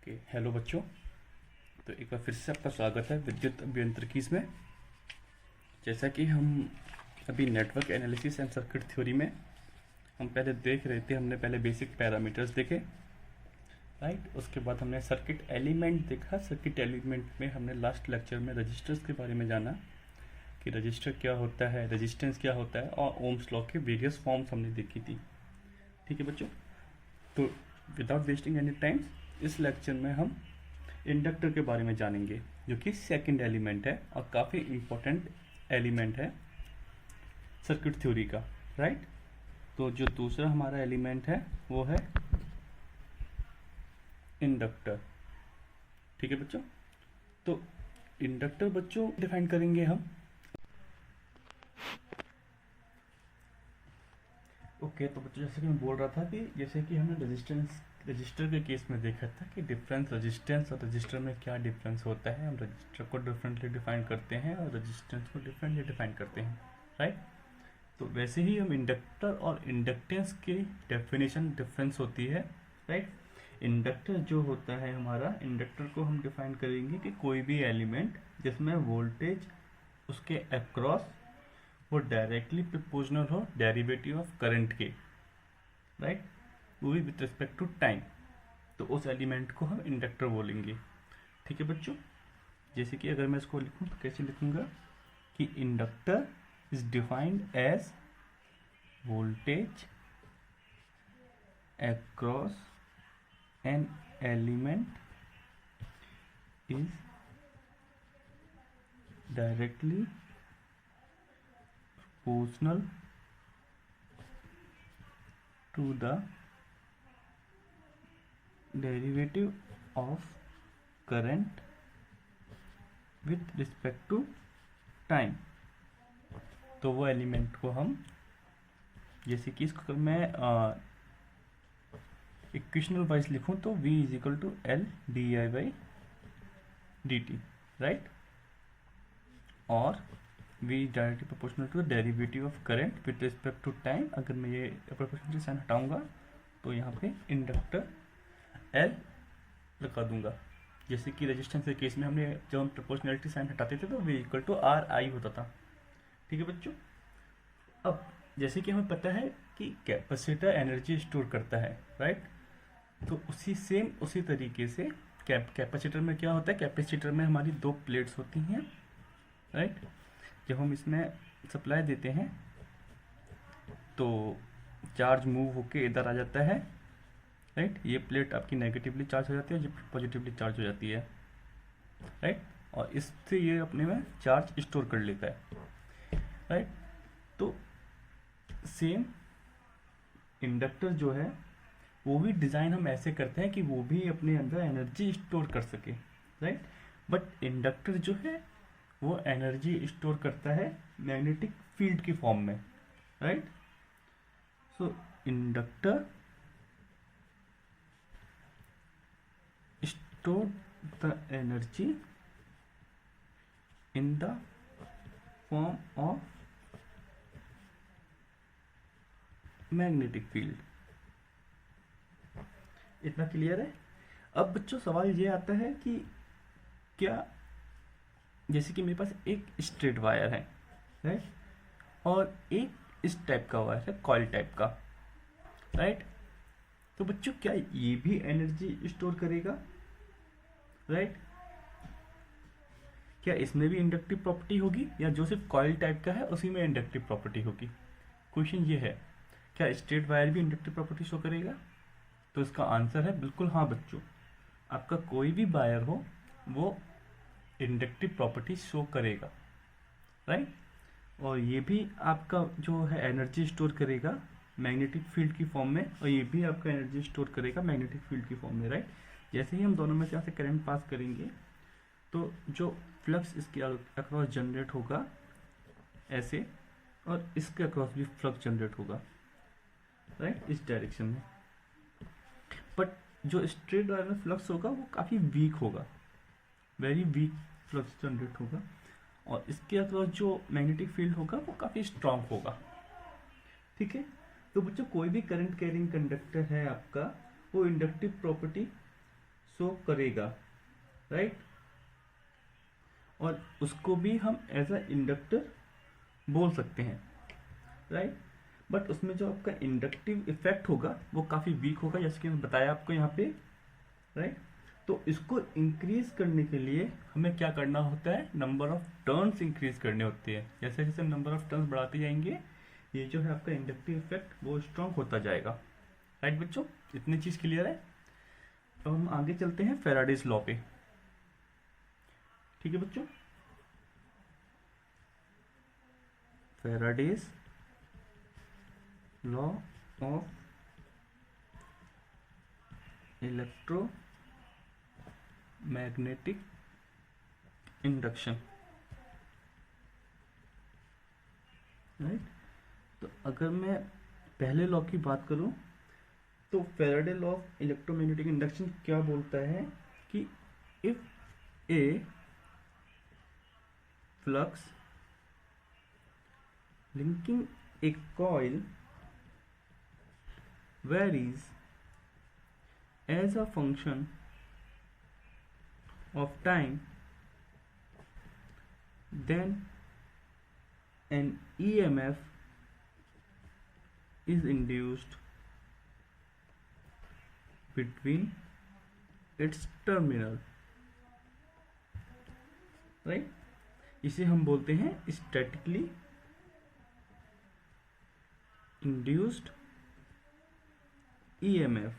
Okay, hello बच्चों। तो एक बार फिर से आपका स्वागत है विद्युत अभियांत्रिकी में। जैसा कि हम अभी network analysis and circuit theory में हम पहले देख रहे थे, हमने पहले बेसिक पैरामीटर्स देखे, राइट। उसके बाद हमने सर्किट एलिमेंट देखा। सर्किट एलिमेंट में हमने लास्ट लेक्चर में रजिस्टर्स के बारे में जाना कि रजिस्टर क्या होता है, रेजिस्टेंस क्या होता है, और ओम्स लॉ के वेरियस फॉर्म्स हमने देखी थी। ठीक है बच्चों, तो विदाउट वेस्टिंग एनी टाइम इस लेक्चर में हम इंडक्टर के बारे में जानेंगे, जो कि सेकंड एलिमेंट है और काफ़ी इम्पोर्टेंट एलिमेंट है सर्किट थ्योरी का, राइट। तो जो दूसरा हमारा एलिमेंट है वो है इंडक्टर। ठीक है बच्चों, तो इंडक्टर बच्चों डिफाइन करेंगे हम। ओके, तो बच्चों जैसे कि मैं बोल रहा था कि जैसे कि हमने रजिस्टर के केस में देखा था कि डिफरेंस रजिस्टेंस और रजिस्टर में क्या डिफरेंस होता है। हम रजिस्टर को डिफरेंटली डिफाइन करते हैं और रजिस्टेंस को डिफरेंटली डिफाइन करते हैं, राइट। तो वैसे ही हम इंडक्टर और इंडक्टेंस की डेफिनेशन डिफरेंस होती है, राइट। इंडक्टर जो होता है हमारा, इंडक्टर को हम डिफाइन करेंगे कि कोई भी एलिमेंट जिसमें वोल्टेज उसके अक्रॉस वो डायरेक्टली प्रोपोर्शनल हो डेरिवेटिव ऑफ करंट के, राइट, वो भी विथ रिस्पेक्ट टू टाइम, तो उस एलिमेंट को हम इंडक्टर बोलेंगे। ठीक है बच्चों, जैसे कि अगर मैं इसको लिखूं तो कैसे लिखूंगा कि inductor is defined as voltage across an element is directly proportional to the derivative of current with respect to time। तो वो एलिमेंट को हम, जैसे कि इसको अगर मैं इक्वेशनल वाइज लिखूं तो v is equal to L D I by D T, right, और v directly proportional to derivative of current with respect to time. अगर मैं ये प्रोपोर्शनल साइन हटाऊंगा तो यहाँ पे इंडक्टर L लगा दूंगा। जैसे कि रेजिस्टेंस के केस में हमने जब हम प्रोपोर्शनलिटी साइन हटाते थे तो v equal to R I होता था। ठीक है बच्चों, अब जैसे कि हमें पता है कि कैपेसिटर एनर्जी स्टोर करता है, राइट, तो उसी तरीके से कैपेसिटर में क्या होता है, कैपेसिटर में हमारी दो प्लेट्स होती हैं, राइट। जब हम इसमें सप्लाई देते हैं तो चार्ज मूव होके इधर आ जाता है, राइट। ये प्लेट आपकी नेगेटिवली चार्ज हो जाती है, ये पॉजिटिवली चार्ज हो जाती है, राइट, और इससे ये अपने में चार्ज स्टोर कर लेता है, राइट। तो सेम इंडक्टर जो है वो भी डिज़ाइन हम ऐसे करते हैं कि वो भी अपने अंदर एनर्जी स्टोर कर सके, राइट। बट इंडक्टर जो है वो एनर्जी स्टोर करता है मैग्नेटिक फील्ड की फॉर्म में, right. So inductor store the energy in the form of magnetic field. इतना क्लियर है। अब बच्चों सवाल ये आता है कि क्या, जैसे कि मेरे पास एक स्ट्रेट वायर है, राइट, और एक इस टाइप का वायर है, कॉइल टाइप का, राइट। तो बच्चों क्या ये भी एनर्जी स्टोर करेगा, राइट। क्या इसमें भी इंडक्टिव प्रॉपर्टी होगी या जो सिर्फ कॉइल टाइप का है उसी में इंडक्टिव प्रॉपर्टी होगी? क्वेश्चन ये है, क्या स्ट्रेट वायर भी इंडक्टिव प्रॉपर्टी शो करेगा? तो इसका आंसर है बिल्कुल हाँ बच्चों, आपका कोई भी वायर हो वो इंडक्टिव प्रॉपर्टी शो करेगा, राइट। और ये भी आपका जो है एनर्जी स्टोर करेगा मैग्नेटिक फील्ड की फॉर्म में, और ये भी आपका एनर्जी स्टोर करेगा मैग्नेटिक फील्ड की फॉर्म में, राइट। जैसे ही हम दोनों में से यहाँ से करंट पास करेंगे तो जो फ्लक्स इसके अक्रॉस जनरेट होगा ऐसे, और इसके अक्रॉस भी फ्लक्स जनरेट होगा, राइट, इस डायरेक्शन में। बट जो स्ट्रेट वायर में फ्लक्स होगा वो काफ़ी वीक होगा, वेरी वीक फ्लक्स जनरेट होगा, और इसके अक्रॉस जो मैग्नेटिक फील्ड होगा वो काफ़ी स्ट्रांग होगा। ठीक है, तो बच्चों कोई भी करंट कैरिंग कंडक्टर है आपका, वो इंडक्टिव प्रॉपर्टी शो करेगा, राइट। और उसको भी हम एज अ इंडक्टर बोल सकते हैं, राइट। बट उसमें जो आपका इंडक्टिव इफेक्ट होगा वो काफ़ी वीक होगा, जैसे कि मैंने बताया आपको यहाँ पे, राइट। तो इसको इंक्रीज करने के लिए हमें क्या करना होता है, नंबर ऑफ टर्न्स इंक्रीज करने होते हैं। जैसे जैसे हम नंबर ऑफ टर्न्स बढ़ाते जाएंगे, ये जो है आपका इंडक्टिव इफेक्ट वो स्ट्रांग होता जाएगा, राइट बच्चों। इतनी चीज़ क्लियर है। अब हम आगे चलते हैं फैराडेज लॉ पे, ठीक है बच्चों। Faraday's law of electromagnetic induction, right. तो अगर मैं पहले लॉ की बात करूं तो Faraday law of electromagnetic induction क्या बोलता है कि if A flux linking a coil varies as a function of time, then an EMF is induced between its terminal, right। इसे हम बोलते हैं statically induced EMF,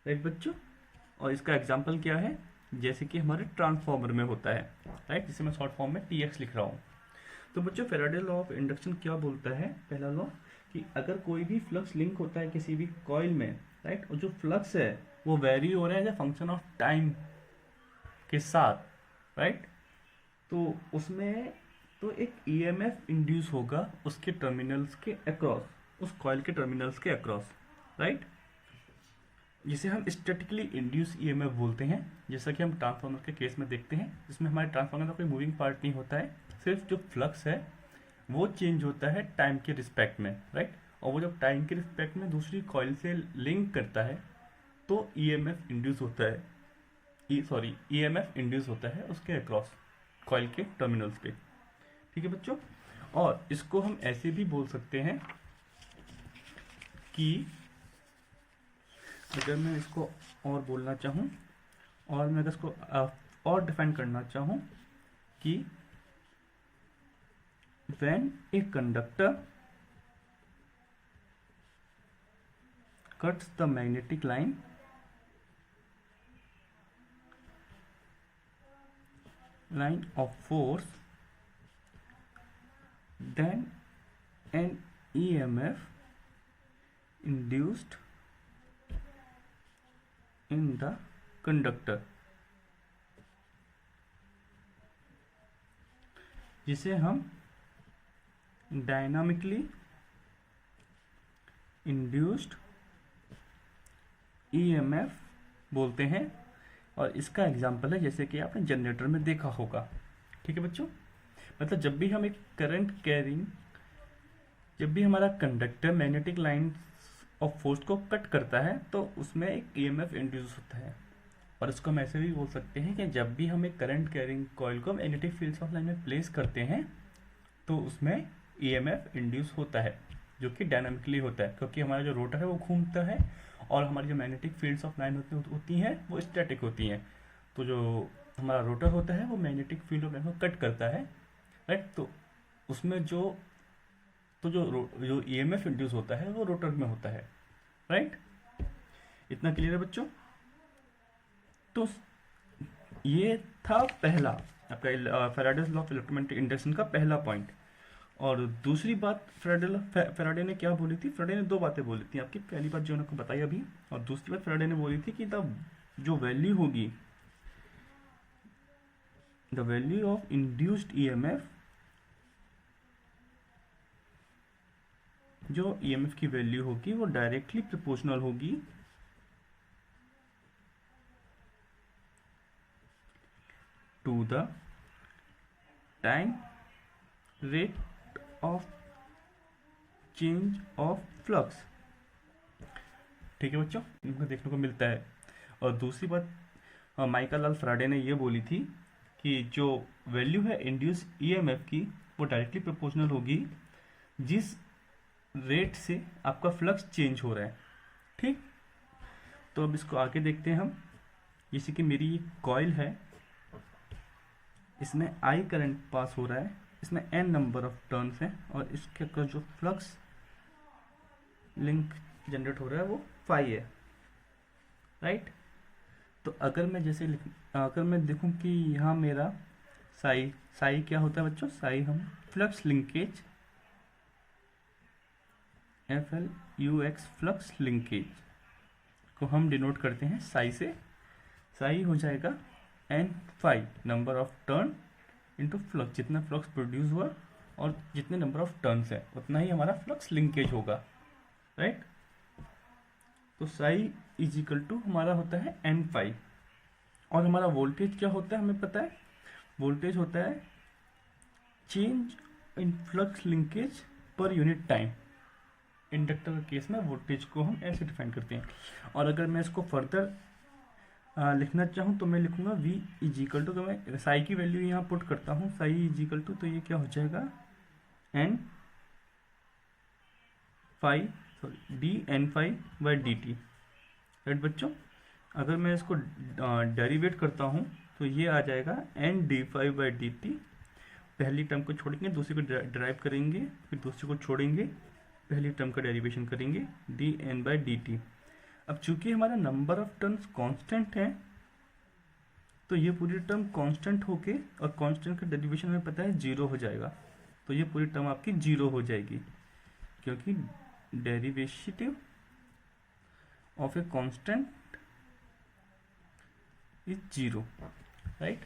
राइट बच्चों। और इसका एग्जांपल क्या है, जैसे कि हमारे ट्रांसफॉर्मर में होता है, राइट, जिसे मैं शॉर्ट फॉर्म में TX लिख रहा हूँ। तो बच्चों फैराडे लॉ ऑफ इंडक्शन क्या बोलता है, पहला लॉ, कि अगर कोई भी फ्लक्स लिंक होता है किसी भी कॉइल में, राइट, और जो फ्लक्स है वो वेरी हो रहा है as a function of time के साथ, राइट, तो उसमें तो एक EMF इंड्यूस होगा उसके टर्मिनल्स के अक्रॉस, उस कॉइल के टर्मिनल्स के अक्रॉस, राइट, जिसे हम स्टैटिकली इंड्यूस EMF बोलते हैं। जैसा कि हम ट्रांसफार्मर के केस में देखते हैं, जिसमें हमारे ट्रांसफार्मर का कोई मूविंग पार्ट नहीं होता है, सिर्फ जो फ्लक्स है वो चेंज होता है टाइम के रिस्पेक्ट में, राइट। और वो जब टाइम के रिस्पेक्ट में दूसरी कॉइल से लिंक करता है तो EMF इंड्यूस होता है, EMF इंड्यूस होता है उसके अक्रॉस कॉइल के टर्मिनल्स पे, ठीक है बच्चों। और इसको हम ऐसे भी बोल सकते हैं कि अगर मैं इसको और बोलना चाहूँ, और मैं इसको और डिफाइन करना चाहूँ कि when a conductor cuts the magnetic line of force, then an EMF induced in the conductor, जिसे हम डायनामिकली इंड्यूस्ड EMF बोलते हैं। और इसका एग्जांपल है जैसे कि आपने जनरेटर में देखा होगा, ठीक है बच्चों। मतलब जब भी हम एक करंट कैरिंग, जब भी हमारा conductor magnetic line of force को कट करता है तो उसमें एक EMF इंड्यूस होता है। और इसको हम ऐसे भी बोल सकते हैं कि जब भी हम एक करंट कैरिंग कॉइल को मैग्नेटिक फील्ड्स ऑफ लाइन में प्लेस करते हैं तो उसमें EMF इंड्यूस होता है, जो कि डायनामिकली होता है, क्योंकि हमारा जो रोटर है वो घूमता है और हमारी जो मैग्नेटिक फील्ड्स ऑफ लाइन होती हैं वो स्टैटिक होती हैं। तो जो हमारा रोटर होता है वो मैग्नेटिक फील्ड ऑफ लाइन को कट करता है, राइट। तो उसमें जो EMF इंड्यूस होता है वो रोटर में होता है, राइट। इतना क्लियर है बच्चों। तो ये था पहला आपका Faraday's law of electromagnetic induction का पहला पॉइंट। और दूसरी बात फैराडे ने क्या बोली थी, फैराडे ने दो बातें बोली थी आपकी। पहली बात जो उन्होंने आपको बताई अभी, और दूसरी बात फैराडे ने बोली थी कि जो वैल्यू होगी, the value of induced EMF, जो EMF की वैल्यू होगी वो डायरेक्टली प्रोपोर्शनल होगी to the time rate of change of flux, ठीक है बच्चों, इनको देखने को मिलता है। और दूसरी बात माइकल लाल फैराडे ने ये बोली थी कि जो वैल्यू है इंड्यूस ईएमएफ की वो डायरेक्टली प्रोपोर्शनल होगी जिस रेट से आपका फ्लक्स चेंज हो रहा है। ठीक, तो अब इसको आगे देखते हैं हम। जैसे कि मेरी ये कॉइल है, इसमें आई करंट पास हो रहा है, इसमें एन नंबर ऑफ टर्न्स हैं और इसके जो फ्लक्स लिंक जनरेट हो रहा है वो फाई है, राइट। तो अगर मैं देखूं कि यहाँ मेरा साई क्या होता है बच्चों, साई हम flux linkage FLUX flux linkage को हम डिनोट करते हैं साई से। साई हो जाएगा N phi number of turn into flux, जितना फ्लक्स प्रोड्यूस हुआ और जितने नंबर ऑफ टर्न्स है उतना ही हमारा फ्लक्स लिंकेज होगा, राइट। तो साई इज इक्वल टू हमारा होता है एन फाई। और हमारा वोल्टेज क्या होता है हमें पता है, वोल्टेज होता है change in flux linkage per unit time. Inductor के केस में वोल्टेज को हम ऐसे डिफाइन करते हैं। और अगर मैं इसको फर्दर लिखना चाहूँ तो मैं लिखूंगा V इज इक्वल टू, तो मैं साई की वैल्यू यहाँ पुट करता हूँ, साई इज इक्वल टू, तो ये क्या हो जाएगा N phi D N phi by D T, right बच्चों। अगर मैं इसको डेरिवेट करता हूँ तो ये आ जाएगा N D phi by D T. पहली टर्म को छोड़ेंगे, दूसरी को डिराइव करेंगे, फिर दूसरी को छोड़ेंगे, पहली टर्म का डेरिवेशन करेंगे D N by D T. अब चूंकि हमारा नंबर ऑफ टर्म्स कांस्टेंट है तो ये पूरी टर्म कांस्टेंट होके, और कांस्टेंट का डेरिवेशन हमें पता है 0 हो जाएगा, तो ये पूरी टर्म आपकी 0 हो जाएगी क्योंकि derivative of a constant is 0, right.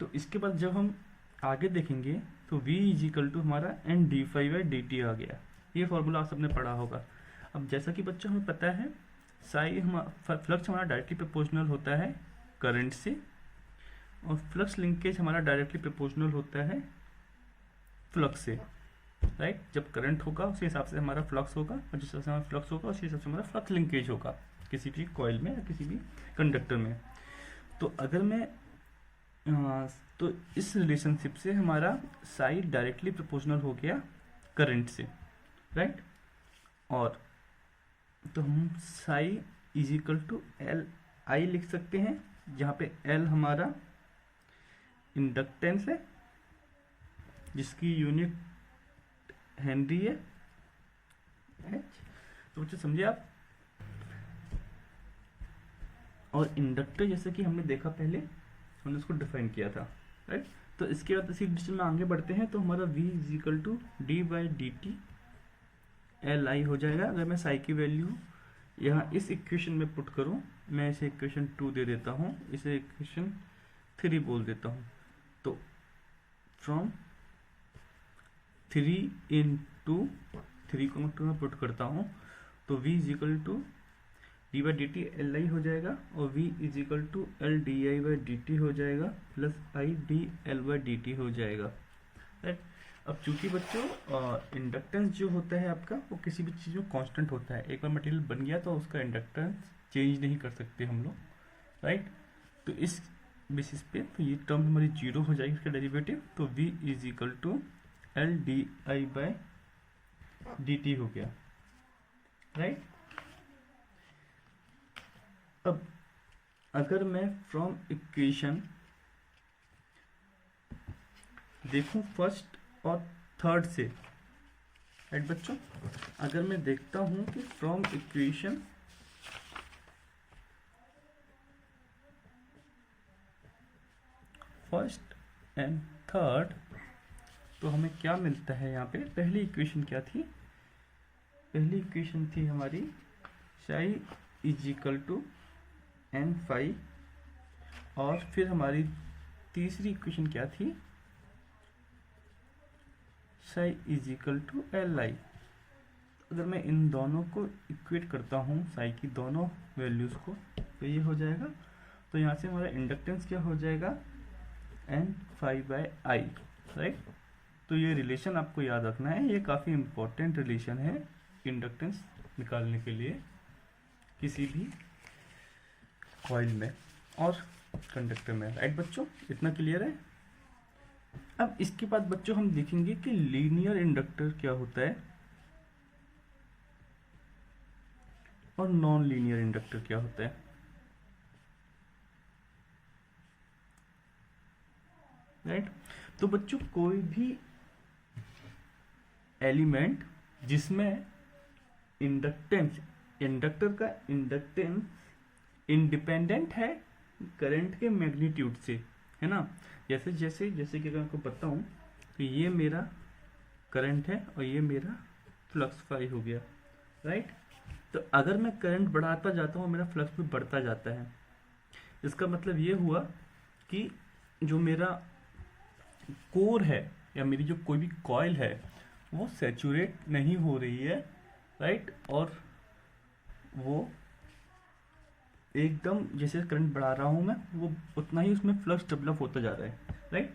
तो इसके बाद जब हम आगे देखेंगे तो V इज इक्वल टू हमारा N D phi by D T आ गया। ये फॉर्मूला आप सबने पढ़ा होगा। अब जैसा कि बच्चों हमें पता है साई फ्लक्स हमारा डायरेक्टली प्रोपोर्शनल होता है करंट से, और फ्लक्स लिंकेज हमारा डायरेक्टली प्रोपोर्शनल होता है फ्लक्स से, राइट। जब करंट होगा उसी हिसाब से हमारा फ्लक्स होगा, और जिस हिसाब से हमारा फ्लक्स होगा उसी हिसाब से हमारा फ्लक्स लिंकेज होगा किसी भी कॉइल में या किसी भी कंडक्टर में। तो अगर मैं तो इस रिलेशनशिप से हमारा साई डायरेक्टली प्रोपोर्शनल हो गया करंट से, राइट। और तो हम psi is equal to L I लिख सकते हैं, जहाँ पे एल हमारा इंडक्टेंस है जिसकी यूनिट हेनरी है, एच। तो बच्चों समझिए आप। और इंडक्टर जैसे कि हमने देखा पहले, हमने उसको डिफाइन किया था, राइट। तो इसके बाद इसी डिस्टेंस में आगे बढ़ते हैं तो हमारा V is equal to D by D T L I हो जाएगा। अगर मैं साई की वैल्यू यहाँ इस इक्वेशन में पुट करूँ, मैं इसे इक्वेशन 2 दे देता हूँ, इसे इक्वेशन 3 बोल देता हूँ। तो फ्रॉम 3 इन 2, 3 को मैं 2 में पुट करता हूँ तो V is equal to D by D T L I हो जाएगा, और V is equal to L D I by D T हो जाएगा plus I D L by D T हो जाएगा, राइट। अब चूंकि बच्चों इंडक्टेंस जो होता है आपका वो किसी भी चीज़ में कांस्टेंट होता है, एक बार मटेरियल बन गया तो उसका इंडक्टेंस चेंज नहीं कर सकते हम लोग, राइट। तो इस बेसिस पे तो ये टर्म हमारी 0 हो जाएगी इसका डेरिवेटिव, तो V is equal to L D I by D T हो गया, राइट। अब अगर मैं फ्रॉम इक्वेशन देखूं फर्स्ट और थर्ड से, राइट बच्चों, अगर मैं देखता हूं कि from equation first and third, तो हमें क्या मिलता है यहाँ पे। पहली इक्वेशन क्या थी, पहली इक्वेशन थी हमारी psi is equal to N phi, और फिर हमारी तीसरी इक्वेशन क्या थी, psi is equal to L I. अगर मैं इन दोनों को इक्वेट करता हूँ साई की दोनों वैल्यूज़ को, तो ये हो जाएगा। तो यहाँ से हमारा इंडक्टेंस क्या हो जाएगा, N phi by I, right. तो ये रिलेशन आपको याद रखना है, ये काफ़ी इम्पोर्टेंट रिलेशन है इंडक्टेंस निकालने के लिए किसी भी कॉइल में और कंडक्टर में, राइट बच्चों, इतना क्लियर है। अब इसके बाद बच्चों हम देखेंगे कि लीनियर इंडक्टर क्या होता है और नॉन लीनियर इंडक्टर क्या होता है, राइट। तो बच्चों कोई भी एलिमेंट जिसमें इंडक्टेंस, इंडक्टर का इंडक्टेंस इंडिपेंडेंट है करंट के मैग्नीट्यूड से, है ना। जैसे जैसे जैसे कि अगर आपको बताऊं तो ये मेरा करंट है और ये मेरा फ्लक्स फाई हो गया, राइट। तो अगर मैं करंट बढ़ाता जाता हूँ मेरा फ्लक्स भी बढ़ता जाता है। इसका मतलब ये हुआ कि जो मेरा कोर है या मेरी जो कोई भी कॉइल है वो सैचुरेट नहीं हो रही है, राइट। और वो एकदम जैसे करंट बढ़ा रहा हूँ मैं वो उतना ही उसमें फ्लक्स डेवलप होता जा रहा है, राइट।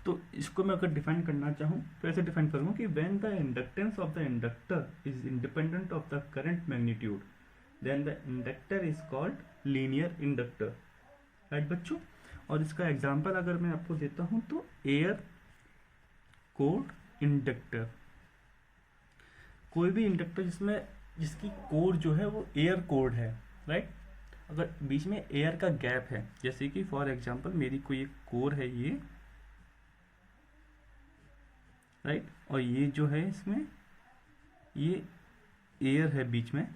तो इसको मैं अगर डिफाइन करना चाहूँ तो ऐसे डिफाइन करूँगा कि when the inductance of the inductor is independent of the current magnitude then the inductor is called linear inductor, right बच्चों। और इसका एग्जांपल अगर मैं आपको देता हूँ तो एयर कोर इंडक्टर, कोई भी इंडक्टर जिसकी कोर जो है वो एयर कोर्ड है, राइट। अगर बीच में एयर का गैप है, जैसे कि फॉर एग्जांपल मेरी कोई एक कोर है ये, राइट, और ये जो है इसमें ये एयर है बीच में,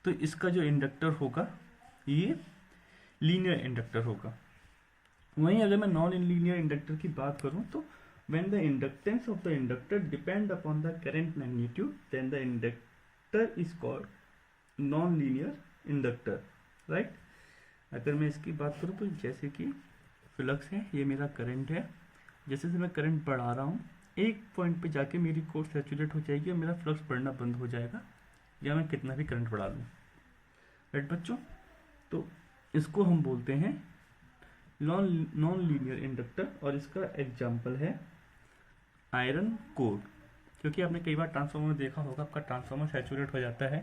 तो इसका जो इंडक्टर होगा ये लीनियर इंडक्टर होगा। वहीं अगर मैं नॉन लीनियर इंडक्टर की बात करूं तो when the inductance of the inductor depend upon the current magnitude then the inductor is called non-linear inductor, right। अगर मैं इसकी बात करूं तो जैसे कि फ्लक्स है, ये मेरा करंट है, जैसे जैसे मैं करंट बढ़ा रहा हूँ एक पॉइंट पे जाके मेरी कोर सैचुरेट हो जाएगी और मेरा फ्लक्स बढ़ना बंद हो जाएगा या मैं कितना भी करंट बढ़ा लूँ, राइट बच्चों। तो इसको हम बोलते हैं नॉन लीनियर इंडक्टर और इसका एग्जाम्पल है आयरन कोर। क्योंकि आपने कई बार ट्रांसफार्मर में देखा होगा आपका ट्रांसफार्मर सैचुरेट हो जाता है,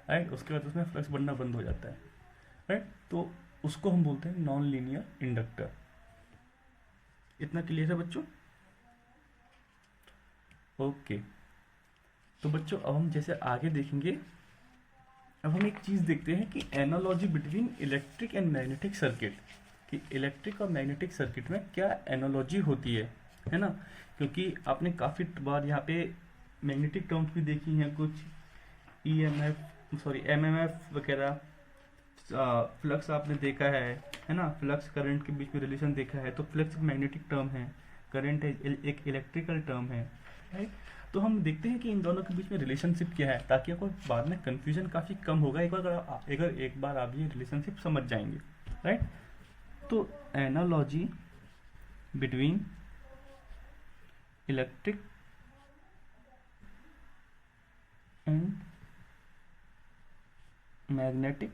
राइट, उसके बाद उसमें फ्लक्स बढ़ना बंद हो जाता है, राइट। तो उसको हम बोलते हैं नॉन लीनियर इंडक्टर। इतना क्लियर है बच्चों, ओके। तो बच्चों अब हम जैसे आगे देखेंगे, अब हम एक चीज़ देखते हैं कि analogy between electric and magnetic circuit, कि इलेक्ट्रिक और मैग्नेटिक सर्किट में क्या एनालॉजी होती है ना। क्योंकि आपने काफ़ी बार यहाँ पे मैग्नेटिक टर्म्स भी देखी हैं, कुछ एमएमएफ वगैरह, फ्लक्स आपने देखा है ना, फ्लक्स करंट के बीच में रिलेशन देखा है। तो फ्लक्स मैग्नेटिक टर्म है, करंट एक इलेक्ट्रिकल टर्म है, राइट। तो हम देखते हैं कि इन दोनों के बीच में रिलेशनशिप क्या है, ताकि आपको बाद में कंफ्यूजन काफ़ी कम होगा एक बार आप ये रिलेशनशिप समझ जाएंगे, राइट। तो analogy between electric and magnetic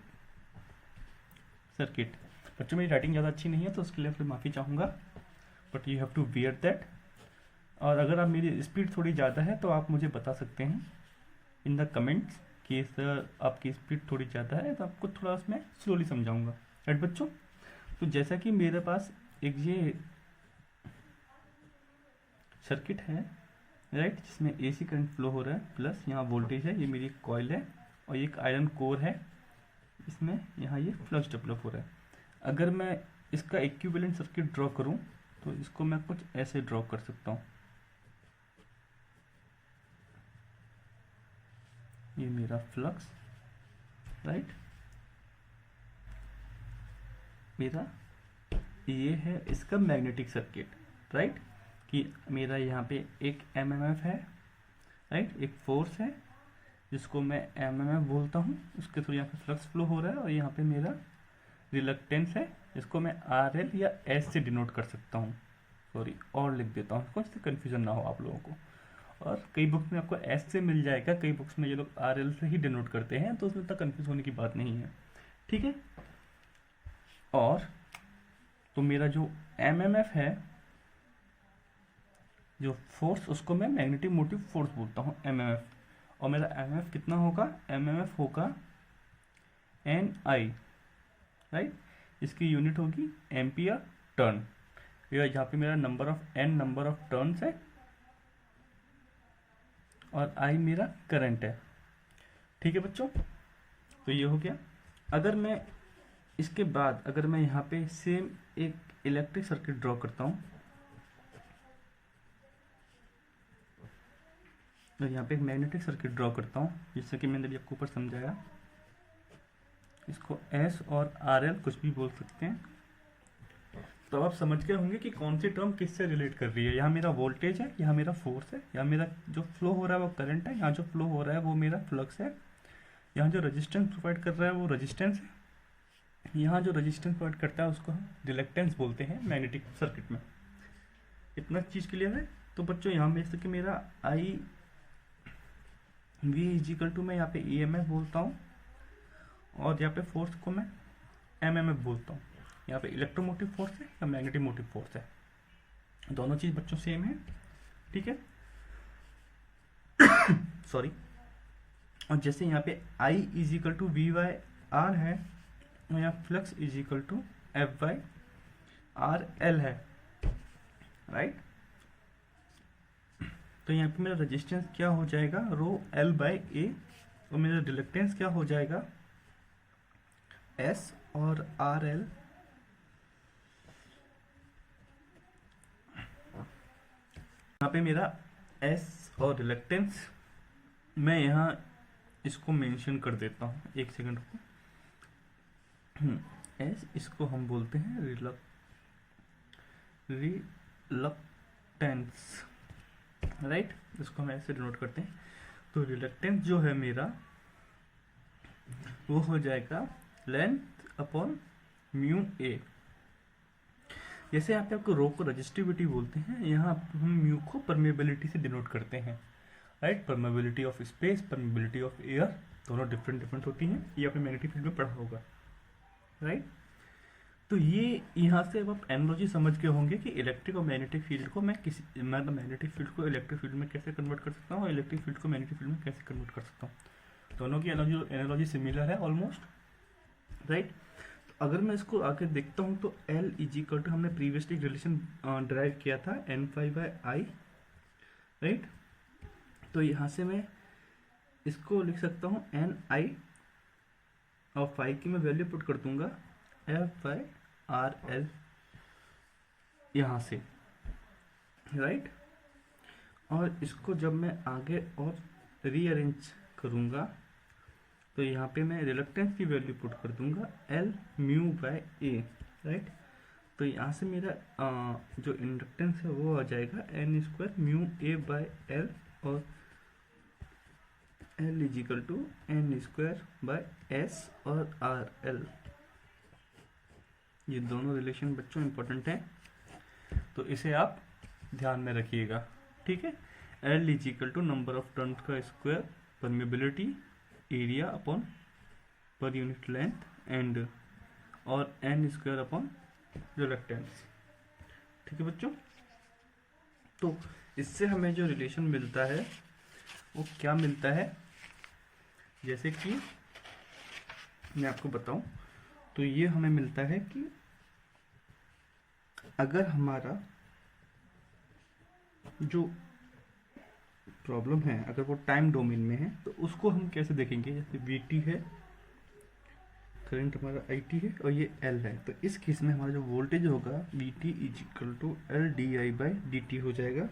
circuit. बच्चों मेरी राइटिंग ज़्यादा अच्छी नहीं है तो उसके लिए फिर माफ़ी चाहूँगा, but you have to bear that. और अगर आप मेरी स्पीड थोड़ी ज़्यादा है तो आप मुझे बता सकते हैं इन द कमेंट्स कि सर आपकी स्पीड थोड़ी ज़्यादा है, तो आपको थोड़ा उसमें स्लोली समझाऊंगा, राइट बच्चों। तो जैसा कि मेरे पास एक ये सर्किट है, राइट, जिसमें एसी करंट फ्लो हो रहा है, प्लस यहाँ वोल्टेज है, ये मेरी कॉइल है और एक आयरन कोर है, इसमें यहाँ ये फ्लक्स डेवलप हो रहा है। अगर मैं इसका इक्विवेलेंट सर्किट ड्रॉ करूँ तो इसको मैं कुछ ऐसे ड्रॉ कर सकता हूँ। ये मेरा फ्लक्स, राइट, मेरा ये है इसका मैग्नेटिक सर्किट, राइट, कि मेरा यहाँ पे एक एमएमएफ है, राइट, एक फोर्स है जिसको मैं एमएमएफ बोलता हूँ, उसके थ्रू यहाँ पे फ्लक्स फ्लो हो रहा है, और यहाँ पे मेरा रिलक्टेंस है जिसको मैं आर एल या एस से डिनोट कर सकता हूँ। सॉरी, और लिख देता हूँ इसको, जिससे कन्फ्यूजन ना हो आप लोगों को। और कई बुक्स में आपको एस से मिल जाएगा, कई बुक्स में ये लोग आर एल से ही डिनोट करते हैं, तो उसमें तक कन्फ्यूज होने की बात नहीं है, ठीक है। और तो मेरा जो एमएमएफ है, जो फोर्स, उसको मैं मैग्नेटिक मोटिव फोर्स बोलता हूँ, एमएमएफ। और मेरा एमएमएफ कितना होगा, एमएमएफ होगा एन आई, राइट। इसकी यूनिट होगी एम्पियर टर्न। यहाँ पे मेरा नंबर ऑफ टर्न्स है और आई मेरा करंट है। ठीक है बच्चों, तो ये हो गया। अगर मैं इसके बाद अगर मैं यहाँ पे सेम एक इलेक्ट्रिक सर्किट ड्रॉ करता हूँ, तो यहाँ पे एक मैग्नेटिक सर्किट ड्रॉ करता हूँ, जिससे कि मैंने अभी आपको ऊपर समझाया। इसको एस और आर एल कुछ भी बोल सकते हैं। तो आप समझ गए होंगे कि कौन सी टर्म किससे रिलेट कर रही है। यहाँ मेरा वोल्टेज है, यहाँ मेरा फोर्स है, यहाँ मेरा जो फ्लो हो रहा है वो करंट है, यहाँ जो फ्लो हो रहा है वो मेरा फ्लक्स है, यहाँ जो रेजिस्टेंस प्रोवाइड कर रहा है वो रेजिस्टेंस है, यहाँ जो रेजिस्टेंस प्रोवाइड करता है उसको हम रिलेक्टेंस बोलते हैं मैग्नेटिक सर्किट में। इतना चीज़ क्लियर है। तो बच्चों यहाँ में कि मेरा आई वी इजिकल टू मैं यहाँ पे ई एम एफ बोलता हूँ और यहाँ पे फोर्स को मैं एम एम एफ बोलता हूँ। यहाँ पे इलेक्ट्रोमोटिव फोर्स है या मैग्नेटिक मोटिव फोर्स है, दोनों चीज़ बच्चों सेम है। ठीक है सॉरी। और जैसे यहाँ पे I is equal to V Y R है, और यहाँ flux is equal to F Y R L है, राइट। तो यहाँ पे मेरा रेजिस्टेंस क्या हो जाएगा, रो एल बाई ए, और मेरा रिलेक्टेंस क्या हो जाएगा, एस और आर एल। यहाँ पे मेरा एस और रिलेक्टेंस मैं यहाँ इसको मेंशन कर देता हूँ, एक सेकंड को। एस इसको हम बोलते हैं रिलक्टेंस, राइट। इसको हम ऐसे डिनोट करते हैं। तो रिलक्टेंस जो है मेरा वो हो जाएगा लेंथ अपॉन म्यू ए। जैसे यहाँ पे आपको रो को रजिस्टिविटी बोलते हैं, यहाँ हम म्यू को परमेबिलिटी से डिनोट करते हैं, right. Permeability of space, permeability of air, दोनों डिफरेंट होती हैं। ये आपने मैग्नेटिक फील्ड में पढ़ा होगा, राइट। तो ये यहाँ से अब आप एनालॉजी समझ गए होंगे कि इलेक्ट्रिक और मैग्नेटिक फील्ड को मैं मैग्नेटिक फील्ड को इलेक्ट्रिक फील्ड में कैसे कन्वर्ट कर सकता हूँ और इलेक्ट्रिक फील्ड को मैग्नेटिक फील्ड में कैसे कन्वर्ट कर सकता हूँ। दोनों की एनालॉजी सिमिलर है ऑलमोस्ट, राइट। अगर मैं इसको आगे देखता हूँ तो L इज इक्वल टू हमने प्रीवियसली रिलेशन ड्राइव किया था N phi by I, right. तो यहाँ से मैं इसको लिख सकता हूँ N आई और फाई की मैं वैल्यू पुट कर दूंगा F बाई आर एल यहाँ से, राइट। और इसको जब मैं आगे और रीअरेंज करूँगा तो यहाँ पे मैं रिलक्टेंस की वैल्यू पुट कर दूंगा L mu by A, right. तो यहाँ से मेरा जो इंडक्टेंस है वो आ जाएगा N square mu A by L, और L is equal to N square by S और आर एल। ये दोनों रिलेशन बच्चों इंपॉर्टेंट हैं, तो इसे आप ध्यान में रखिएगा, ठीक है। L is equal to number of turns का square, permeability, area upon per unit length, and और एन स्क्वायर अपॉन रिलक्टेंस। ठीक है बच्चों। तो इससे हमें जो रिलेशन मिलता है वो क्या मिलता है, जैसे कि मैं आपको बताऊं तो ये हमें मिलता है कि अगर हमारा जो प्रॉब्लम है अगर वो टाइम डोमेन में है तो उसको हम कैसे देखेंगे। जैसे वीटी है, करंट हमारा आईटी है और ये एल है, तो इस केस में हमारा जो वोल्टेज होगा VT is equal to L D I by D T हो जाएगा,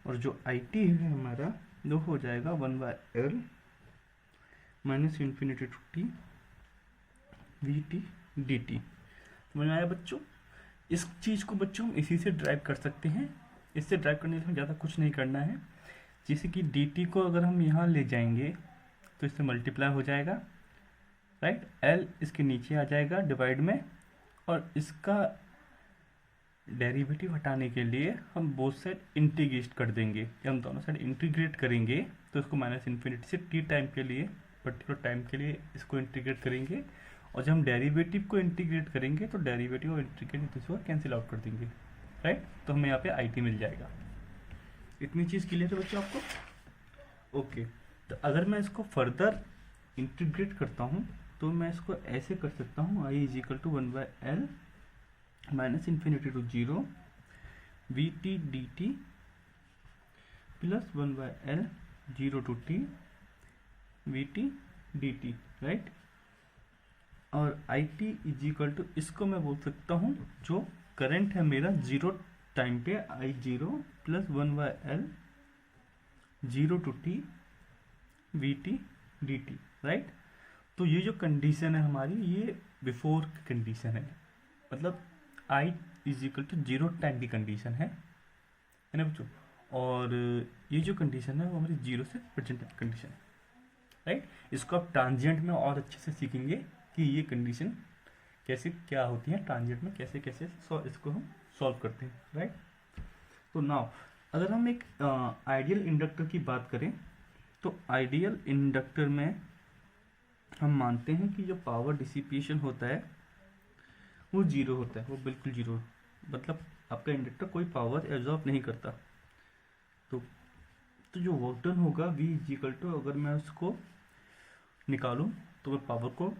और जो आईटी है हमारा वो हो जाएगा 1 by L minus infinity to T V T D T. समझ में आया बच्चों। इस चीज़ को बच्चों हम इसी से ड्राइव कर सकते हैं। इससे ड्राइव करने से ज़्यादा कुछ नहीं करना है। जैसे कि डी टी को अगर हम यहाँ ले जाएंगे तो इससे मल्टीप्लाई हो जाएगा, राइट। एल इसके नीचे आ जाएगा डिवाइड में, और इसका डेरिवेटिव हटाने के लिए हम बोथ साइड इंटीग्रेट कर देंगे। जब हम दोनों साइड इंटीग्रेट करेंगे तो इसको माइनस इन्फिनिटी से टी टाइम के लिए, पर्टिकुलर टाइम के लिए इसको इंटीग्रेट करेंगे, और जब हम डेरिवेटिव को इंटीग्रेट करेंगे तो डेरिवेटिव और इंटीग्रेट दूसरे को कैंसिल आउट कर देंगे, राइट। तो हमें यहाँ पे आई टी मिल जाएगा। इतनी चीज़ क्लियर है बच्चों आपको, ओके। तो अगर मैं इसको फर्दर इंटीग्रेट करता हूँ तो मैं इसको ऐसे कर सकता हूँ, I is equal to 1/L minus infinity to 0 V T D T plus 1/L 0 to t V T D T, right. और I T is equal to, इसको मैं बोल सकता हूँ जो करंट है मेरा जीरो टाइम पे, I zero plus 1/L 0 to t V T D T, right. तो ये जो कंडीशन है हमारी, ये बिफोर की कंडीशन है, मतलब आई इज इक्वल टू 0 टाइम की कंडीशन है ना बच्चों। और ये जो कंडीशन है वो हमारी 0 से प्रेजेंट कंडीशन है, राइट। इसको आप ट्रांजिएंट में और अच्छे से सीखेंगे कि ये कंडीशन कैसे क्या होती है, ट्रांजिएंट में कैसे कैसे इसको हम सॉल्व करते हैं, राइट। तो नाउ अगर हम एक आइडियल इंडक्टर की बात करें, तो आइडियल इंडक्टर में हम मानते हैं कि जो पावर डिसिपेशन होता है वो जीरो होता है, वो बिल्कुल जीरो, मतलब आपका इंडक्टर कोई पावर एब्जॉर्ब नहीं करता। तो जो वर्क डन होगा V इज इक्वल टू, अगर मैं उसको निकालूं तो मैं पावर को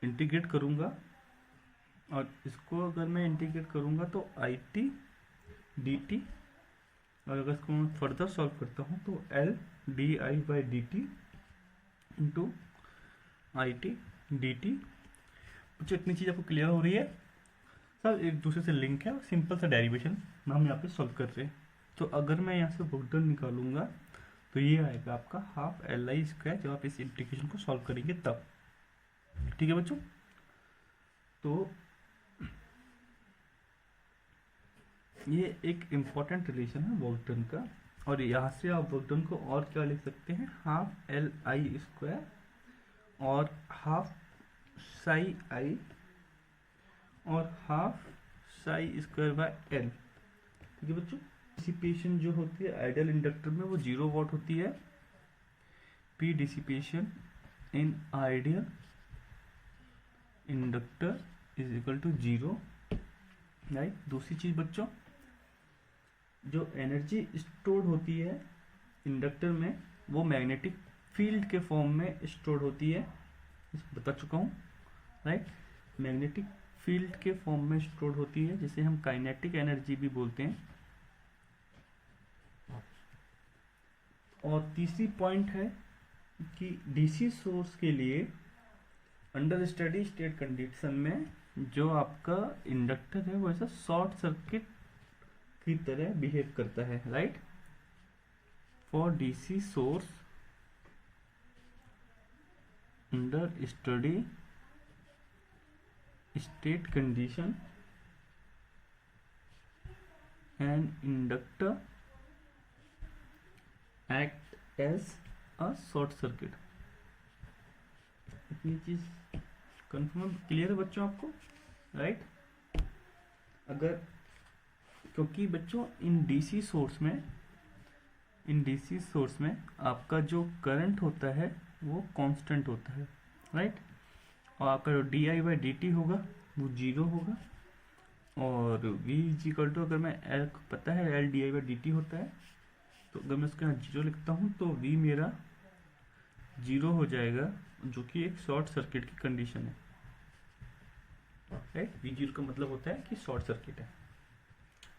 इंटीग्रेट करूंगा, और इसको अगर मैं इंटीग्रेट करूंगा तो आई टी डी टी, और अगर इसको मैं फर्दर सॉल्व करता हूं तो L D I by D T into I T D T. कुछ इतनी चीज़ आपको क्लियर हो रही है? सब एक दूसरे से लिंक है, सिंपल सा डेरिवेशन हम यहाँ पे सॉल्व कर रहे हैं। तो अगर मैं यहाँ से वर्क डन निकालूंगा तो ये आएगा आपका हाफ LI स्क्वायर, जब आप इस इंटीग्रेशन को सॉल्व करेंगे तब। ठीक है बच्चों, तो ये एक इम्पॉर्टेंट रिलेशन है वर्क डन का। और यहाँ से आप वर्क डन को और क्या लिख सकते हैं, हाफ LI स्क्वायर और हाफ साई आई और half Sai square by L। ठीक है बच्चों, डिसिपेशन जो होती है आइडियल इंडक्टर में वो 0 वाट होती है। P dissipation in ideal inductor is equal to 0, right. दूसरी चीज बच्चों, जो एनर्जी स्टोर्ड होती है इंडक्टर में वो मैग्नेटिक फील्ड के फॉर्म में स्टोर्ड होती है, बता चुका हूँ, राइट। मैग्नेटिक फील्ड के फॉर्म में स्टोर्ड होती है, जिसे हम काइनेटिक एनर्जी भी बोलते हैं। और तीसरी पॉइंट है कि डीसी सोर्स के लिए अंडर स्टडी स्टेट कंडीशन में जो आपका इंडक्टर है वो ऐसा शॉर्ट सर्किट की तरह बिहेव करता है, right. For DC source under steady state condition and inductor act as a short circuit. इतनी चीज कंफर्म क्लियर है बच्चों आपको, राइट। अगर क्योंकि बच्चों इन डीसी सोर्स में आपका जो करंट होता है वो कांस्टेंट होता है, राइट। और आपका जो D I by D T होगा वो 0 होगा। और V इज इक्वल टू, अगर मैं L को पता है L D I by D T होता है, तो अगर मैं उसके यहाँ 0 लिखता हूँ तो V मेरा 0 हो जाएगा, जो कि एक शॉर्ट सर्किट की कंडीशन है, राइट। V0 का मतलब होता है कि शॉर्ट सर्किट है,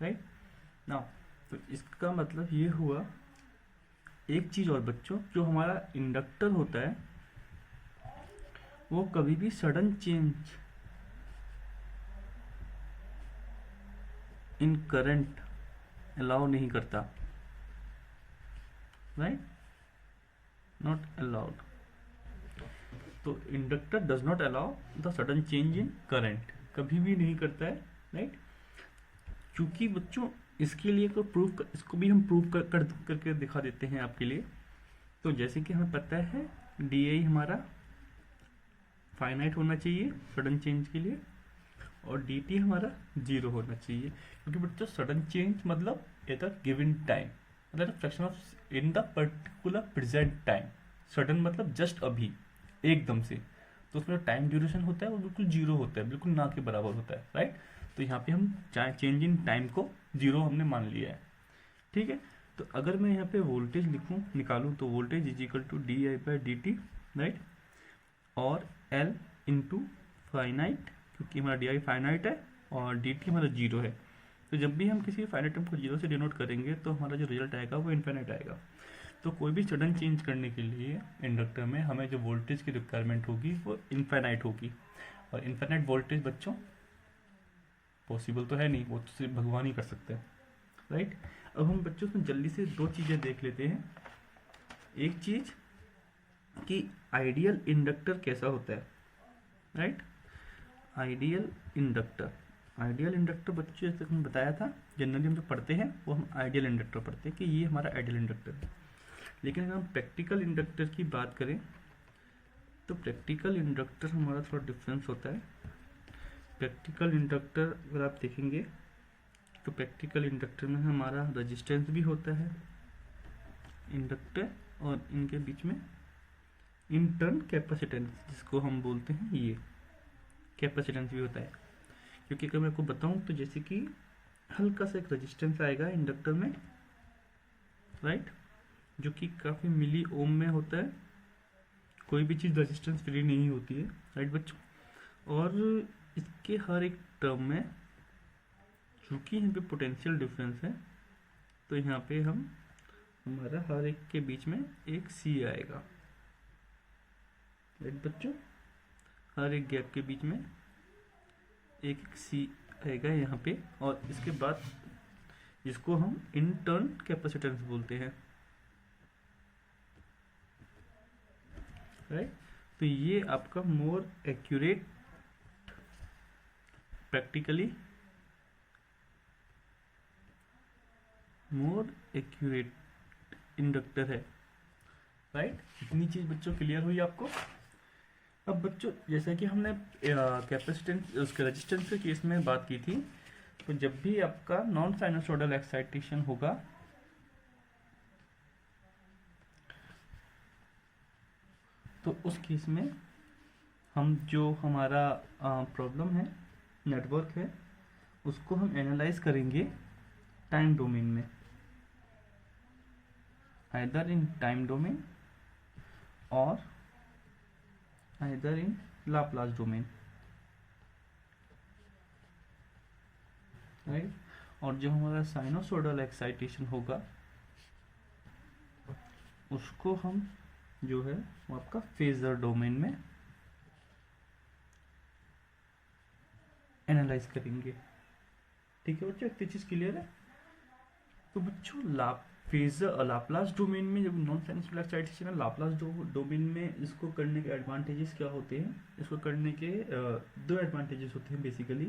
राइट। नाउ तो इसका मतलब ये हुआ। एक चीज और बच्चों, जो हमारा इंडक्टर होता है वो कभी भी sudden change in current allow नहीं करता, राइट, नॉट अलाउड। तो inductor does not allow the sudden change in current, कभी भी नहीं करता है, राइट। क्योंकि बच्चों इसके लिए को प्रूफ, इसको भी हम प्रूफ करके दिखा देते हैं आपके लिए। तो जैसे कि हमें पता है डी आई हमारा फाइनाइट होना चाहिए सडन चेंज के लिए, और डी टी हमारा 0 होना चाहिए। क्योंकि बच्चों सडन चेंज मतलब एट अ गिवन टाइम, मतलब fraction of in the particular present time. Sudden मतलब जस्ट अभी, एकदम से, तो उसमें जो टाइम ड्यूरेशन होता है वो बिल्कुल 0 होता है, बिल्कुल ना के बराबर होता है, राइट। तो यहाँ पे हम चेंज इन टाइम को 0 हमने मान लिया है, ठीक है। तो अगर मैं यहाँ पे वोल्टेज निकालूं तो voltage is equal to D I by D T, right. और L इंटू फाइनाइट, क्योंकि हमारा डी आई फाइनाइट है और डी टी हमारा जीरो है। तो जब भी हम किसी फाइनाइट टर्म को जीरो से डिनोट करेंगे तो हमारा जो रिजल्ट आएगा वो इन्फाइनाइट आएगा। तो कोई भी सडन चेंज करने के लिए इंडक्टर में हमें जो वोल्टेज की रिक्वायरमेंट होगी वो इन्फाइनाइट होगी। और इन्फाइनाइट वोल्टेज बच्चों पॉसिबल तो है नहीं, वो तो सिर्फ भगवान ही कर सकते हैं, राइट। अब हम बच्चों में जल्दी से दो चीज़ें देख लेते हैं। एक चीज़ कि आइडियल इंडक्टर कैसा होता है, राइट। आइडियल इंडक्टर बच्चों जैसे हमने बताया था, जनरली हम जो पढ़ते हैं वो हम आइडियल इंडक्टर पढ़ते हैं कि ये हमारा आइडियल इंडक्टर है। लेकिन अगर हम प्रैक्टिकल इंडक्टर की बात करें तो प्रैक्टिकल इंडक्टर हमारा थोड़ा डिफरेंस होता है। प्रैक्टिकल इंडक्टर अगर आप देखेंगे तो प्रैक्टिकल इंडक्टर में हमारा रेजिस्टेंस भी होता है इंडक्टर, और इनके बीच में इंटर्न कैपेसिटेंस जिसको हम बोलते हैं ये कैपेसिटेंस भी होता है। क्योंकि अगर मैं आपको बताऊं तो जैसे कि हल्का सा एक रेजिस्टेंस आएगा इंडक्टर में, राइट, जो कि काफ़ी मिली ओम में होता है। कोई भी चीज़ रेजिस्टेंस फ्री नहीं होती है, राइट बच्चों। और इसके हर एक टर्म में चूँकि यहाँ पे पोटेंशियल डिफरेंस है तो यहाँ पे हमारा हर एक के बीच में एक सी आएगा, राइट बच्चों। हर एक गैप के बीच में एक सी आएगा यहाँ पे, और इसके बाद जिसको हम इंटर्न कैपेसिटेंस बोलते हैं, राइट। तो ये आपका more accurate practically more accurate inductor है, राइट। इतनी चीज़ बच्चों क्लियर हुई आपको। अब बच्चों जैसा कि हमने कैपेसिटेंस उसके रेजिस्टेंस के केस में बात की थी, तो जब भी आपका नॉन साइनसोइडल एक्साइटेशन होगा तो उस केस में हम जो हमारा प्रॉब्लम है, नेटवर्क है, उसको हम एनालाइज करेंगे टाइम डोमेन में, आइदर इन टाइम डोमेन और either in Laplace domain, right. और जो हमारा साइनोसोइडल एक्साइटेशन होगा उसको हम जो है वो आपका फेजर डोमेन में एनालाइज करेंगे। ठीक है बच्चों, इतनी चीज क्लियर है। तो बच्चों लाप्लास डोमेन में जब नॉन साइनसोइडल एक्साइटेशन है, लाप्लास डोमेन में इसको करने के एडवांटेजेस क्या होते हैं? इसको करने के दो एडवांटेजेस होते हैं बेसिकली,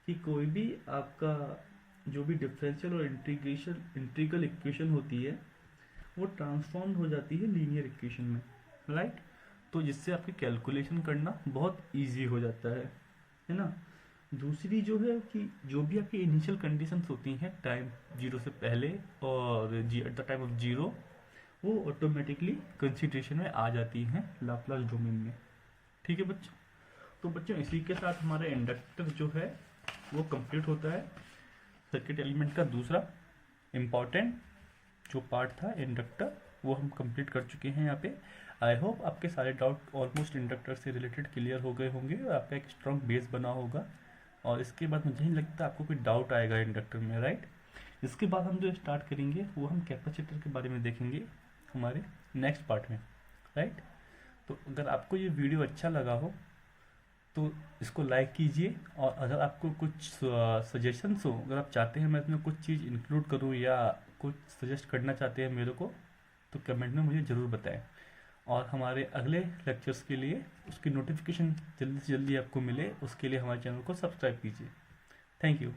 कि कोई भी आपका जो भी डिफरेंशियल और इंटीग्रल इक्वेशन होती है वो ट्रांसफॉर्म हो जाती है लीनियर इक्वेशन में, राइट। तो जिससे आपकी कैलकुलेशन करना बहुत ईजी हो जाता है ना। दूसरी जो है कि जो भी आपकी इनिशियल कंडीशंस होती हैं टाइम जीरो से पहले और at the time of zero, वो ऑटोमेटिकली कंसिडरेशन में आ जाती हैं लाप्लास डोमेन में। ठीक है बच्चों, तो बच्चों इसी के साथ हमारा इंडक्टर जो है वो कंप्लीट होता है। सर्किट एलिमेंट का दूसरा इम्पॉर्टेंट जो पार्ट था इंडक्टर, वो हम कंप्लीट कर चुके हैं यहाँ पे। आई होप आपके सारे डाउट ऑलमोस्ट इंडक्टर से रिलेटेड क्लियर हो गए होंगे और आपका एक स्ट्रॉन्ग बेस बना होगा। और इसके बाद मुझे नहीं लगता आपको कोई डाउट आएगा इंडक्टर में, राइट। इसके बाद हम जो स्टार्ट करेंगे वो हम कैपेसिटर के बारे में देखेंगे हमारे नेक्स्ट पार्ट में, राइट। तो अगर आपको ये वीडियो अच्छा लगा हो तो इसको लाइक कीजिए, और अगर आपको कुछ सजेशंस हो, अगर आप चाहते हैं मैं इसमें कुछ चीज़ इंक्लूड करूँ या कुछ सजेस्ट करना चाहते हैं मेरे को, तो कमेंट में मुझे ज़रूर बताएं। और हमारे अगले लेक्चर्स के लिए उसकी नोटिफिकेशन जल्दी से जल्दी आपको मिले, उसके लिए हमारे चैनल को सब्सक्राइब कीजिए। Thank you.